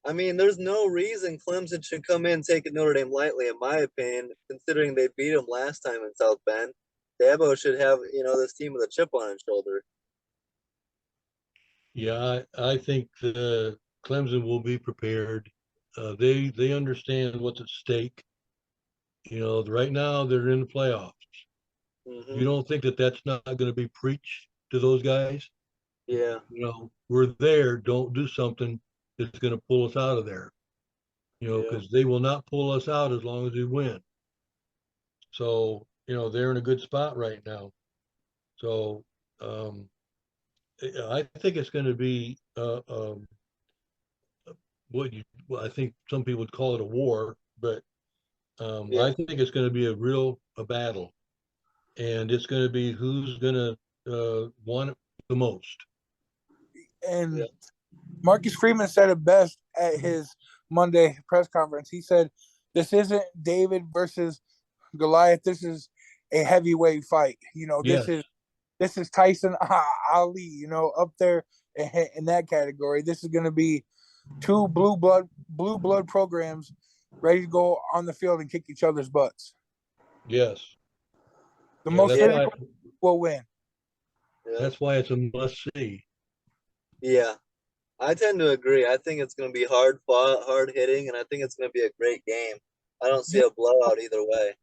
I mean, there's no reason Clemson should come in taking Notre Dame lightly, in my opinion, considering they beat them last time in South Bend. Dabo should have this team with a chip on his shoulder. Yeah, I think Clemson will be prepared. They understand what's at stake. Right now they're in the playoffs. Hmm. You don't think that that's not going to be preached to those guys? Yeah, We're there. Don't do something that's going to pull us out of there. yeah, Because they will not pull us out as long as we win. So, they're in a good spot right now. So, um, I think it's going to be well, I think some people would call it a war, but yeah, I think it's going to be a battle, and it's going to be who's going to want it the most. yeah, And Marcus Freeman said it best at his Monday press conference. He said, "This isn't David versus Goliath. This is a heavyweight fight. This Yes, is Tyson Ali. Up there in that category. This is going to be two blue blood programs ready to go on the field and kick each other's butts. yes, The yeah. most That's yeah, why physical will win." yeah, that's why it's a must see. yeah. I tend to agree. I think it's going to be hard fought, hard hitting, and I think it's going to be a great game. I don't see Yeah, a blowout either way.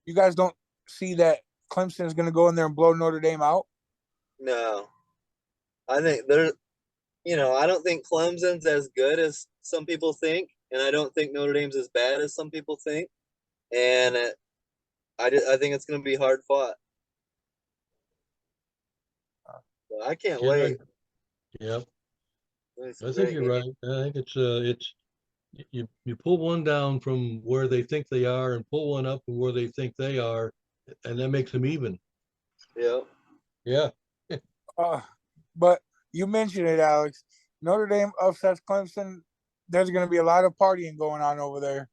you guys don't see that Clemson is going to go in there and blow Notre Dame out. No, I think they're. I don't think Clemson's as good as some people think, and I don't think Notre Dame's as bad as some people think. And I think it's going to be hard fought. So I can't Yeah, wait. yeah. It's a I think great you're game. right. I think it's you pull one down from where they think they are and pull one up from where they think they are, and that makes them even. Yeah. Yeah. Uh, but you mentioned it, Alex. Notre Dame upsets Clemson. There's going to be a lot of partying going on over there.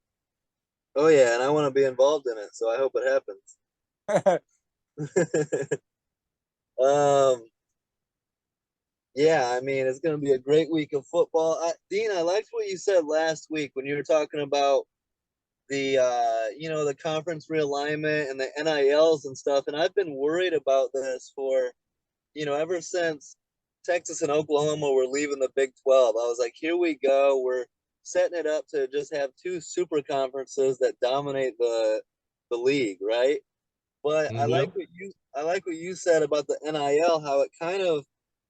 Oh yeah, and I want to be involved in it, so I hope it happens. um, yeah, I mean it's going to be a great week of football. Dean, I liked what you said last week when you were talking about the conference realignment and the NILs and stuff, and I've been worried about this for ever since Texas and Oklahoma were leaving the Big 12. I was like, here we go. We're setting it up to just have two super conferences that dominate the league, right? But Yep. I like what you said about the NIL, how it kind of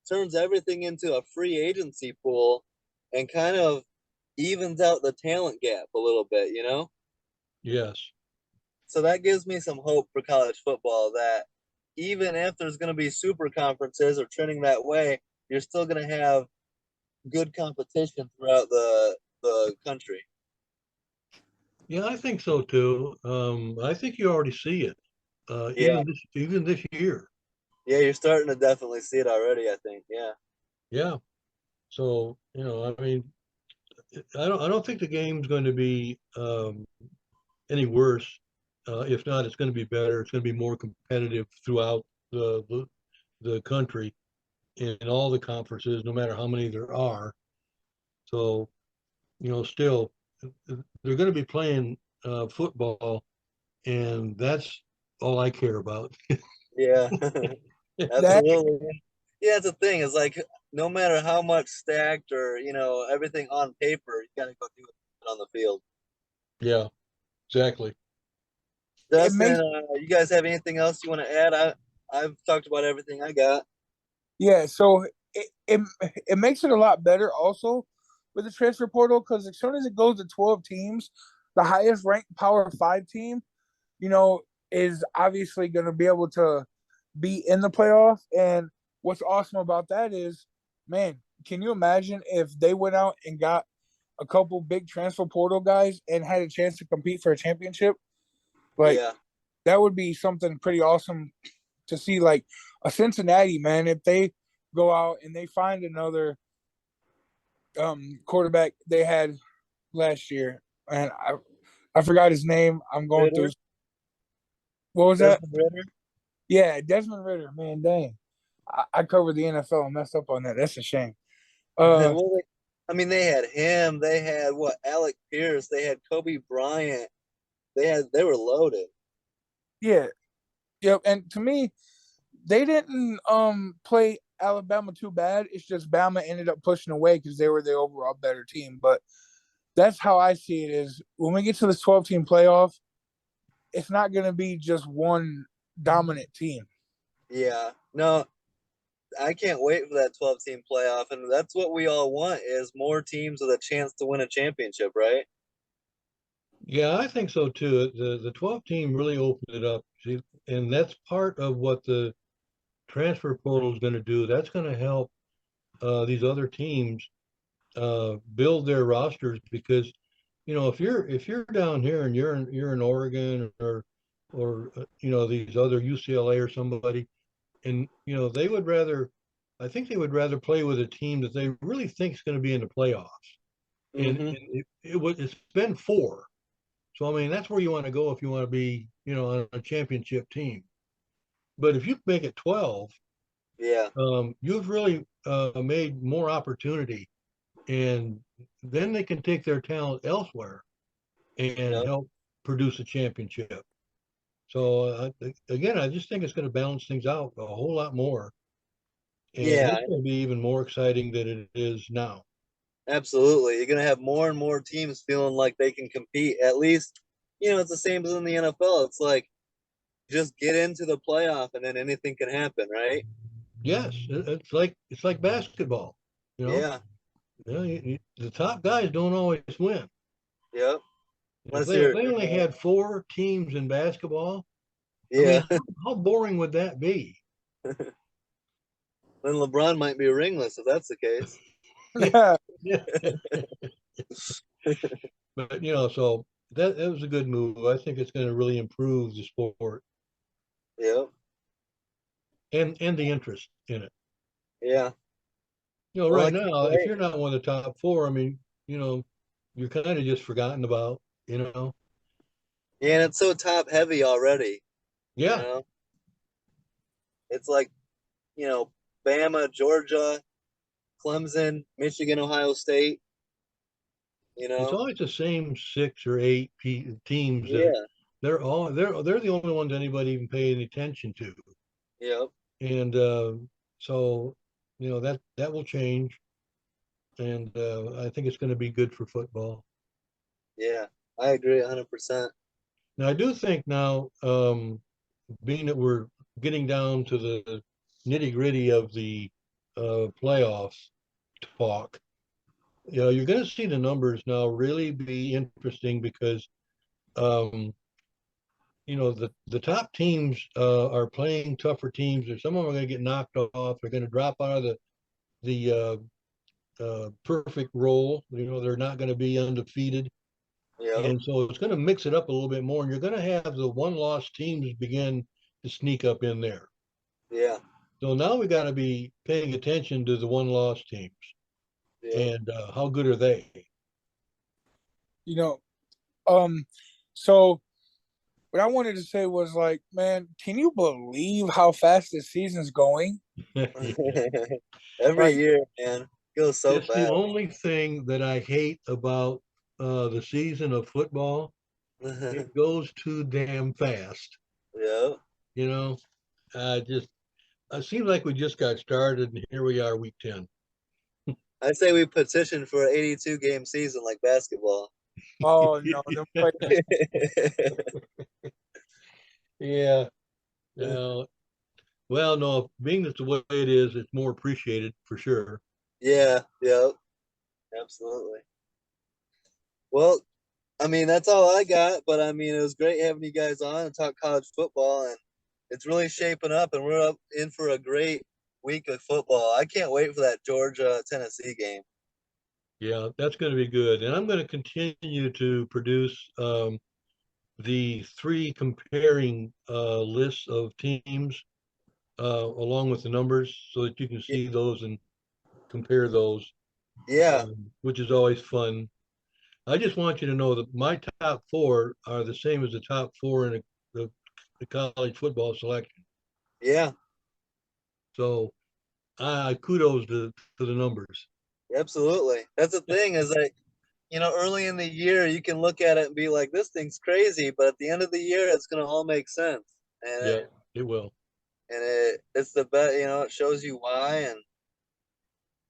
turns everything into a free agency pool and kind of evens out the talent gap a little bit. Yes. So that gives me some hope for college football that even if there's going to be super conferences or trending that way, you're still going to have good competition throughout the country. Yeah, I think so too. I think you already see it, Yeah, even this year. yeah, you're starting to definitely see it already. I think. Yeah, Yeah. So, I mean, I don't think the game's going to be any worse. If not, it's going to be better. It's going to be more competitive throughout the the, the country in all the conferences, no matter how many there are. So, still, they're going to be playing football, and that's all I care about. yeah, That absolutely. Yeah, it's a thing. It's like no matter how much stacked or everything on paper, you got to go do it on the field. Yeah, exactly. it Dustin, makes you guys have anything else you want to add? I've talked about everything I got. yeah. So it makes it a lot better also with the transfer portal because as soon as it goes to 12 teams, the highest ranked Power Five team, you know, is obviously going to be able to be in the playoff. And what's awesome about that is, man, can you imagine if they went out and got a couple big transfer portal guys and had a chance to compete for a championship? Like Yeah, that would be something pretty awesome to see. Like a Cincinnati, man, if they go out and they find another quarterback they had last year, and I forgot his name. I'm going through. Ritter, What was that? Desmond Ritter. Yeah, Desmond Ritter. Man, dang. I covered the NFL and messed up on that. That's a shame. Uh, Well, I mean, they had him. They had what? Alec Pierce. They had Kobe Bryant. They were loaded. yeah. Yep. And to me, they didn't play Alabama too bad. It's just Bama ended up pushing away because they were the overall better team. But that's how I see it is when we get to this 12-team playoff, it's not going to be just one dominant team. Yeah. No, I can't wait for that 12-team playoff, and that's what we all want is more teams with a chance to win a championship, right? Yeah, I think so too. The 12 team really opened it up. See, and that's part of what the transfer portal is going to do. That's going to help these other teams build their rosters because if you're down here and you're in Oregon or you know these other UCLA or somebody, and you know they would rather, I think they would rather play with a team that they really think is going to be in the playoffs. And Mm-hmm. it's been four, so I mean that's where you want to go if you want to be on a championship team. But if you make it 12, Yeah. you've really made more opportunity, and then they can take their talent elsewhere and Yep. help produce a championship. So again, I just think it's going to balance things out a whole lot more, and Yeah. it's going to be even more exciting than it is now. Absolutely. You're gonna have more and more teams feeling like they can compete. At least, it's the same as in the NFL. It's like just get into the playoff and then anything can happen, right? Yes, it's like basketball. You know, Yeah. the top guys don't always win. Yep. If Unless they if you're they only had four teams in basketball, I yeah. mean, how boring would that be? Then LeBron might be ringless if that's the case. Yeah. But so that was a good move. I think it's going to really improve the sport Yep. and the interest in it. Yeah. Well, Right I can't now, if wait. you're not one of the top four, I mean, you're kind of just forgotten about. Yeah, and it's so top heavy already, you Yeah, know? It's like, you know, Bama, Georgia, Clemson, Michigan, Ohio State, you it's know? always the same six or eight teams that Yeah. they're the only ones anybody even paying attention to, Yep. and so that will change, and I think it's going to be good for football. Yeah. I agree 100%. Now, I do think now, being that we're getting down to the nitty gritty of the playoffs talk, you're going to see the numbers now really be interesting because, um, the top teams are playing tougher teams, or some of them are going to get knocked off. They're going to drop out of the perfect role. They're not going to be undefeated. Yep. And so it's going to mix it up a little bit more, and you're going to have the one-loss teams begin to sneak up in there. Yeah. So now we got to be paying attention to the one-loss teams Yep. and how good are they? You know, um, so what I wanted to say was like, man, can you believe how fast this season's going? Yeah. Every Like, year, man, goes so It's the fast. only thing that I hate about the season of football. It goes too damn fast. Yep. You know, just it seems like we just got started, and here we are, week 10. I say we petition for an 82 game season like basketball. oh no, them players. Yeah. Uh, well, no, being that's the way it is, it's more appreciated for sure. Yeah, yep, absolutely. Well, I mean, that's all I got, but I mean, it was great having you guys on and talk college football, and it's really shaping up, and we're up in for a great week of football. I can't wait for that Georgia Tennessee game. Yeah, that's going to be good. And I'm going to continue to produce the three comparing lists of teams along with the numbers so that you can see those and compare those, Yeah, which is always fun. I just want you to know that my top four are the same as the top four in the college football selection. yeah, So kudos to the numbers. absolutely. That's the thing is like, early in the year you can look at it and be like, this thing's crazy, but at the end of the year, it's gonna all make sense. And Yeah, It will. and it's the best. It shows you why, and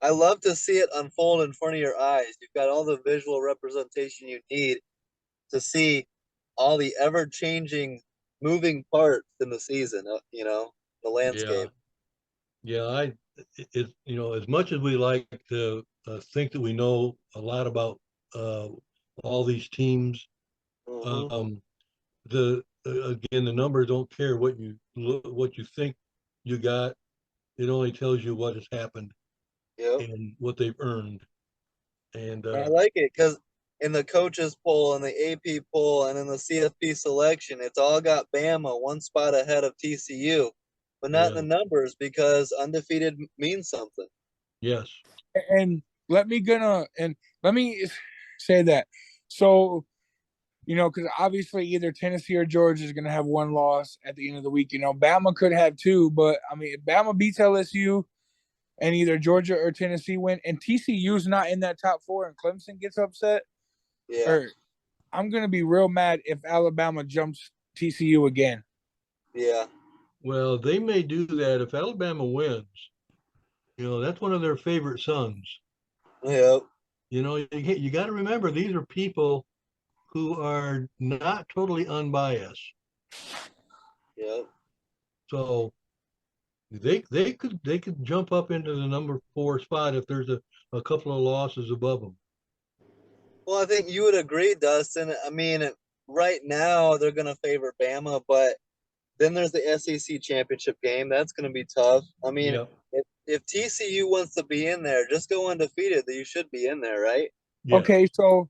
I love to see it unfold in front of your eyes. You've got all the visual representation you need to see all the ever changing, moving parts in the season. The Yeah. landscape. Yeah. As much as we like to think that we know a lot about uh, all these teams, Hmm. um, again, the numbers don't care what you think you got. It only tells you what has happened Yep. and what they've earned. And I like it because in the coaches poll and the AP poll and in the CFP selection, it's all got Bama one spot ahead of TCU, but not in yeah, the numbers because undefeated means something. yes, And let me say that. So, because obviously either Tennessee or Georgia is going to have one loss at the end of the week. Bama could have two, but I mean, if Bama beats LSU and either Georgia or Tennessee win, and TCU's not in that top four, and Clemson gets upset, Yeah, or I'm going to be real mad if Alabama jumps TCU again. yeah, well, they may do that if Alabama wins. That's one of their favorite sons. yep, You got to remember these are people who are not totally unbiased. yep. So they could jump up into the number 4 spot if there's a couple of losses above them. Well, I think you would agree, Dustin. I mean, right now they're going to favor Bama, but then there's the SEC championship game. That's going to be tough. I mean, Yeah, if TCU wants to be in there, just go undefeated. You should be in there, right? yes, Okay, so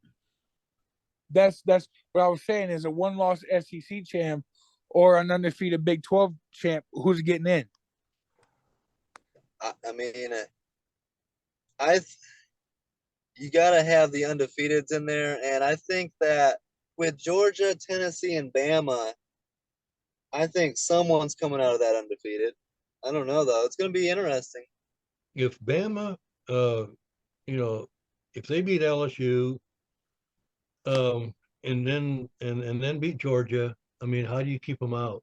that's what I was saying is a one-loss SEC champ or an undefeated Big 12 champ who's getting in. I mean, I you got to have the undefeateds in there, and I think that with Georgia, Tennessee, and Bama, I think someone's coming out of that undefeated. I don't know though. It's going to be interesting. if Bama, uh, you know, if they beat LSU, um, and then beat Georgia, I mean, how do you keep them out?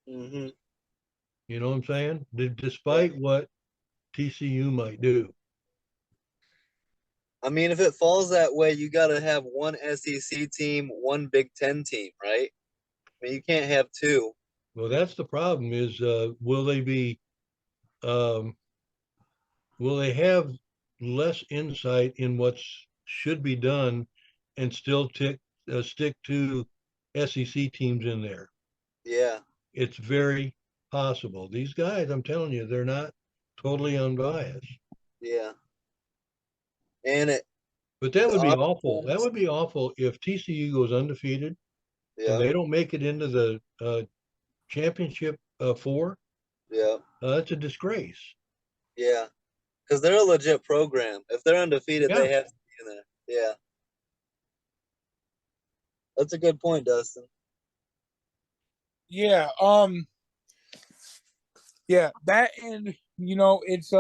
Hmm. You know what I'm saying? Yeah. Despite what TCU might do. I mean, if it falls that way, you got to have one SEC team, one Big Ten team, right? I mean, you can't have two. Well, that's the problem. Is um, will they have less insight in what should be done, and still stick to SEC teams in there? Yeah, It's very possible. These guys, I'm telling you, they're not totally unbiased. yeah. And But that the would be awful. That offense, would be awful if TCU goes undefeated and yeah, they don't make it into the championship four. yeah, That's a disgrace. yeah. Because they're a legit program. If they're undefeated, Yeah. they have to be in there. Yeah, that's a good point, Dustin. Yeah, yeah, that and it's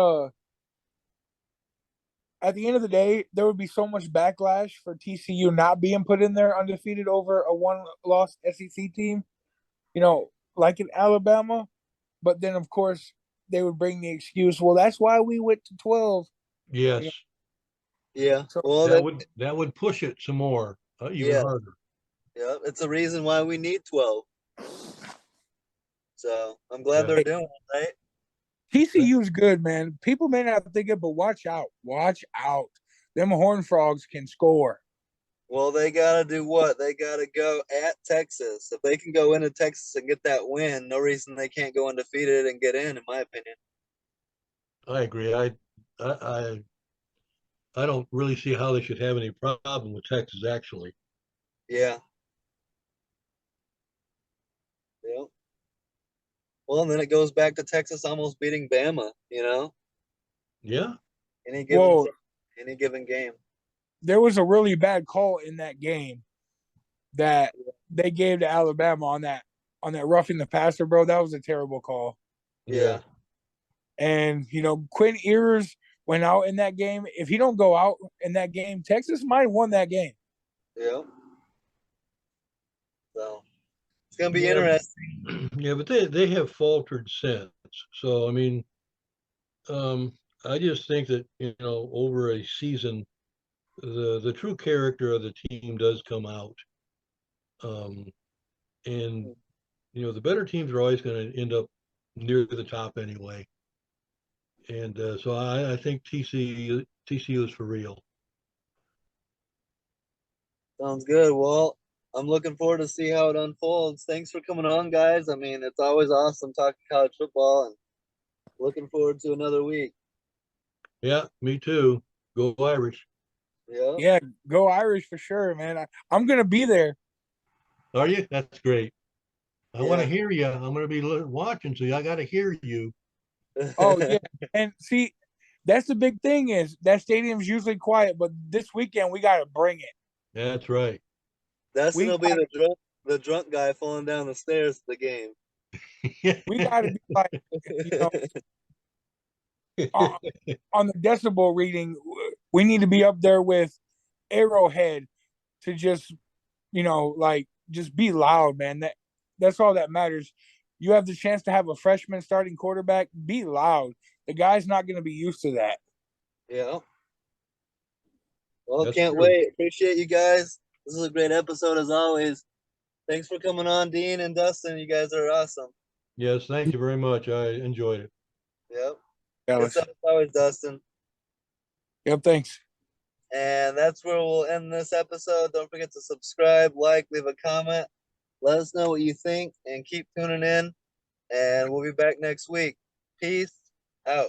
at the end of the day, there would be so much backlash for TCU not being put in there undefeated over a one-loss SEC team, like in Alabama. But then, of course, they would bring the excuse, well, that's why we went to 12. You know, Yes. Yeah. so Well, That would push it some more, even yeah, harder. yeah. It's the reason why we need 12. So I'm glad Yeah. they're doing it, right? TCU is good, man. People may not think it, but watch out. Watch out. Them Horned Frogs can score. Well, they got to do what? They got to go at Texas. If they can go into Texas and get that win, no reason they can't go undefeated and get in my opinion. I agree. I I don't really see how they should have any problem with Texas, actually. Yeah. Yeah. Well, and then it goes back to Texas almost beating Bama, Yeah. any given Well, any given game. there was a really bad call in that game that they gave to Alabama on that roughing the passer, bro. That was a terrible call. Yeah. Yeah. And Quinn Ewers went out in that game. If he don't go out in that game, Texas might have won that game. Yeah. So It's gonna be Yeah, interesting. yeah, but they have faltered since. So I mean, I just think that over a season, the true character of the team does come out. Um, and the better teams are always going to end up near the top anyway. And so I think TCU is for real. Sounds good. Well, I'm looking forward to see how it unfolds. Thanks for coming on, guys. I mean, it's always awesome talking college football, and looking forward to another week. Yeah, me too. Go Irish. Yeah. Yeah, go Irish for sure, man. I'm gonna be there. Are you? That's great. I want to Yeah. hear you. I'm going to be watching, so I got to hear you. Oh yeah, and see, that's the big thing is that stadium's usually quiet, but this weekend we gotta bring it. That's right. Dustin We will be got the drunk guy falling down the stairs of the game. we gotta be like, you know, on, on the decibel reading, we need to be up there with Arrowhead to just like just be loud, man. That's all that matters. You have the chance to have a freshman starting quarterback. Be loud. The guy's not going to be used to that. Yeah. Well, That's can't true. wait. Appreciate you guys. This is a great episode as always. Thanks for coming on, Dean and Dustin. You guys are awesome. Yes, thank you very much. I enjoyed it. Yep. Good Dallas. stuff as always, Dustin. Yep. Thanks. And that's where we'll end this episode. Don't forget to subscribe, like, leave a comment. Let us know what you think and keep tuning in. And we'll be back next week. Peace out.